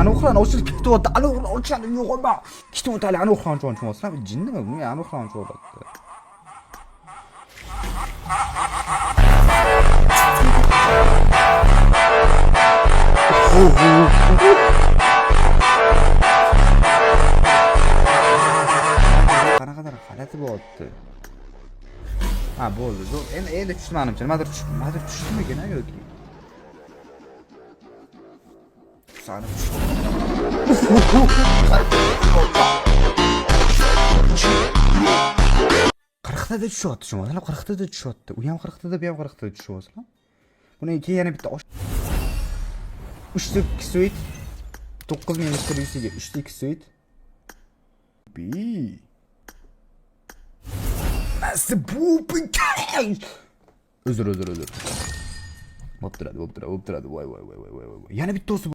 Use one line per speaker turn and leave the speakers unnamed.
Anuxlan ochilib ketyapti. Anuxlan ochadi yo'qma. Ketyapti Anuxlan cho'nchmoqsan. Jinnimi bu? Anuxlan cho'lapti. Qanaqadir g'alati bo'lyapti. Ha, bo'ldi. Zo'r. Endi tushunmanimcha. Nimadir tushdimikin yoki? Sani qirqtada tushyapti, tushunmadinglar? 40tada tushyapti. U ham 40tada, bu ham 40tada tushyapti. Buni keyin yana bitta 3 ta 2 suit 9 minus 3 ga 3 ta 2 suit. Bi. Nasıl bu? Özür. Bo'ptiradi. Voy. Yana bitta